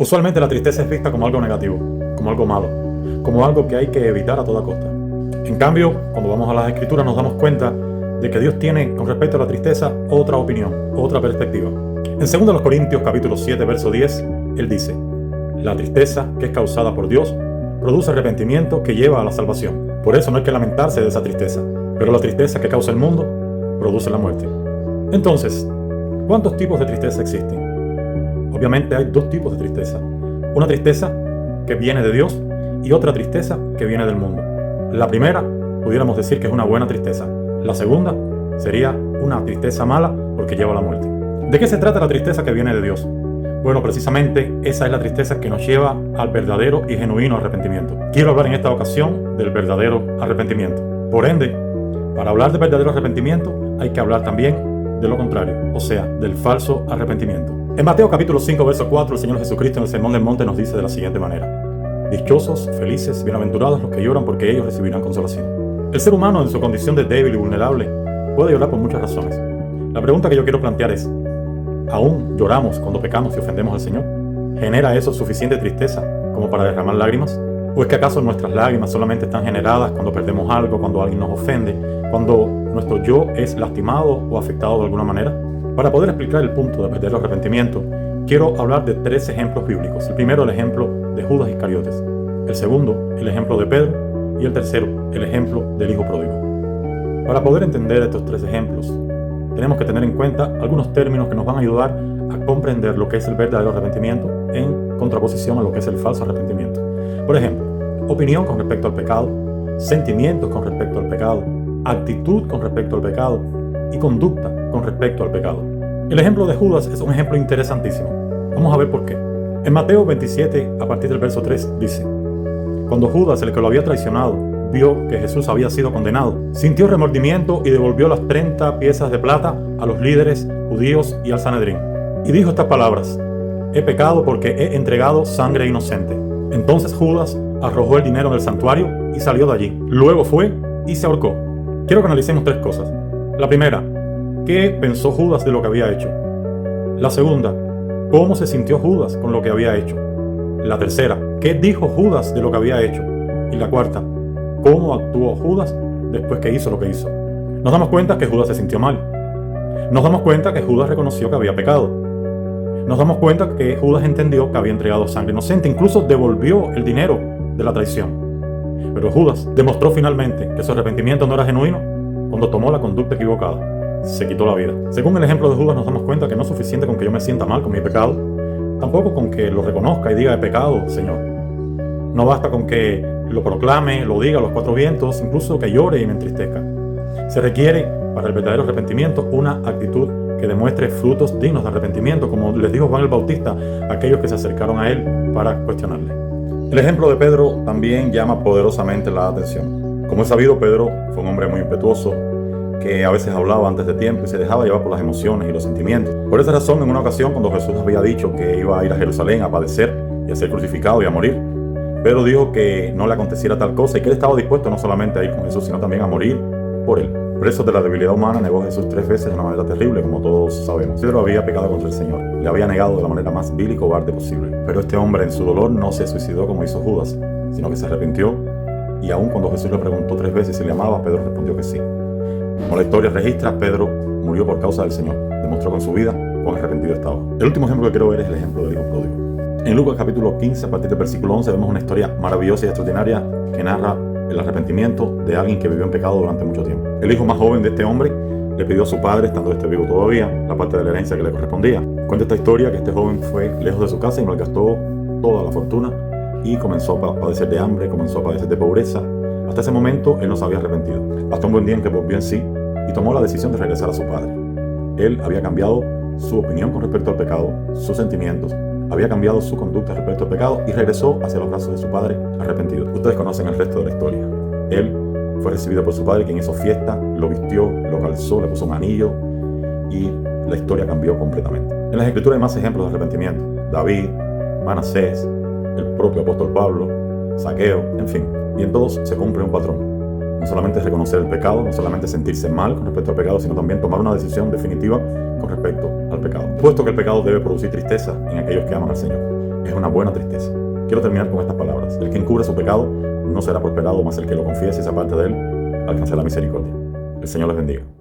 Usualmente la tristeza es vista como algo negativo, como algo malo, como algo que hay que evitar a toda costa. En cambio, cuando vamos a las Escrituras nos damos cuenta de que Dios tiene con respecto a la tristeza otra opinión, otra perspectiva. En 2 Corintios capítulo 7, verso 10, Él dice: la tristeza que es causada por Dios produce arrepentimiento que lleva a la salvación. Por eso no hay que lamentarse de esa tristeza, pero la tristeza que causa el mundo produce la muerte. Entonces, ¿cuántos tipos de tristeza existen? Obviamente hay dos tipos de tristeza. Una tristeza que viene de Dios y otra tristeza que viene del mundo. La primera, pudiéramos decir que es una buena tristeza. La segunda sería una tristeza mala porque lleva a la muerte. ¿De qué se trata la tristeza que viene de Dios? Bueno, precisamente esa es la tristeza que nos lleva al verdadero y genuino arrepentimiento. Quiero hablar en esta ocasión del verdadero arrepentimiento. Por ende, para hablar de verdadero arrepentimiento hay que hablar también de lo contrario, o sea, del falso arrepentimiento. En Mateo capítulo 5, verso 4, el Señor Jesucristo en el Sermón del Monte nos dice de la siguiente manera: dichosos, felices, bienaventurados los que lloran, porque ellos recibirán consolación. El ser humano en su condición de débil y vulnerable puede llorar por muchas razones. La pregunta que yo quiero plantear es: ¿aún lloramos cuando pecamos y ofendemos al Señor? ¿Genera eso suficiente tristeza como para derramar lágrimas? ¿O es que acaso nuestras lágrimas solamente están generadas cuando perdemos algo, cuando alguien nos ofende, cuando nuestro yo es lastimado o afectado de alguna manera? Para poder explicar el punto de verdadero arrepentimiento, quiero hablar de 3 ejemplos bíblicos. El primero, el ejemplo de Judas Iscariotes. El segundo, el ejemplo de Pedro. Y el tercero, el ejemplo del hijo pródigo. Para poder entender estos 3 ejemplos, tenemos que tener en cuenta algunos términos que nos van a ayudar a comprender lo que es el verdadero arrepentimiento en contraposición a lo que es el falso arrepentimiento. Por ejemplo, opinión con respecto al pecado, sentimientos con respecto al pecado, actitud con respecto al pecado y conducta con respecto al pecado. El ejemplo de Judas es un ejemplo interesantísimo. Vamos a ver por qué. En Mateo 27, a partir del verso 3, dice: cuando Judas, el que lo había traicionado, vio que Jesús había sido condenado, sintió remordimiento y devolvió las 30 piezas de plata a los líderes judíos y al Sanedrín. Y dijo estas palabras: he pecado porque he entregado sangre inocente. Entonces Judas arrojó el dinero en el santuario y salió de allí. Luego fue y se ahorcó. Quiero que analicemos 3 cosas. La primera, ¿qué pensó Judas de lo que había hecho? La segunda, ¿cómo se sintió Judas con lo que había hecho? La tercera, ¿qué dijo Judas de lo que había hecho? Y la cuarta, ¿cómo actuó Judas después que hizo lo que hizo? Nos damos cuenta que Judas se sintió mal. Nos damos cuenta que Judas reconoció que había pecado. Nos damos cuenta que Judas entendió que había entregado sangre inocente. Incluso devolvió el dinero de la traición. Pero Judas demostró finalmente que su arrepentimiento no era genuino cuando tomó la conducta equivocada. Se quitó la vida. Según el ejemplo de Judas, nos damos cuenta que no es suficiente con que yo me sienta mal con mi pecado. Tampoco con que lo reconozca y diga: he pecado, Señor. No basta con que lo proclame, lo diga a los 4 vientos, incluso que llore y me entristezca. Se requiere para el verdadero arrepentimiento una actitud que demuestre frutos dignos de arrepentimiento, como les dijo Juan el Bautista a aquellos que se acercaron a él para cuestionarle. El ejemplo de Pedro también llama poderosamente la atención. Como es sabido, Pedro fue un hombre muy impetuoso, que a veces hablaba antes de tiempo y se dejaba llevar por las emociones y los sentimientos. Por esa razón, en una ocasión, cuando Jesús había dicho que iba a ir a Jerusalén a padecer y a ser crucificado y a morir, Pedro dijo que no le aconteciera tal cosa y que él estaba dispuesto no solamente a ir con Jesús, sino también a morir por él. Preso de la debilidad humana, negó a Jesús 3 veces de una manera terrible, como todos sabemos. Pedro había pecado contra el Señor, le había negado de la manera más vil y cobarde posible. Pero este hombre en su dolor no se suicidó como hizo Judas, sino que se arrepintió, y aun cuando Jesús le preguntó 3 veces si le amaba, Pedro respondió que sí. Como la historia registra, Pedro murió por causa del Señor. Demostró con su vida cuán arrepentido estaba. El último ejemplo que quiero ver es el ejemplo del hijo pródigo. En Lucas capítulo 15, a partir del versículo 11, vemos una historia maravillosa y extraordinaria que narra el arrepentimiento de alguien que vivió en pecado durante mucho tiempo. El hijo más joven de este hombre le pidió a su padre, estando este vivo todavía, la parte de la herencia que le correspondía. Cuenta esta historia que este joven fue lejos de su casa y malgastó toda la fortuna y comenzó a padecer de hambre, comenzó a padecer de pobreza. Hasta ese momento él no se había arrepentido. Hasta un buen día en que volvió en sí y tomó la decisión de regresar a su padre. Él había cambiado su opinión con respecto al pecado, sus sentimientos, había cambiado su conducta respecto al pecado y regresó hacia los brazos de su padre arrepentido. Ustedes conocen el resto de la historia. Él fue recibido por su padre, quien hizo fiesta, lo vistió, lo calzó, le puso un anillo y la historia cambió completamente. En las Escrituras hay más ejemplos de arrepentimiento. David, Manasés, el propio apóstol Pablo, Zaqueo, en fin. Y en todos se cumple un patrón. No solamente reconocer el pecado, no solamente sentirse mal con respecto al pecado, sino también tomar una decisión definitiva con respecto al pecado. Puesto que el pecado debe producir tristeza en aquellos que aman al Señor. es una buena tristeza. Quiero terminar con estas palabras. El que encubre su pecado no será prosperado, mas el que lo confiese y se aparte de él alcanzará la misericordia. El Señor les bendiga.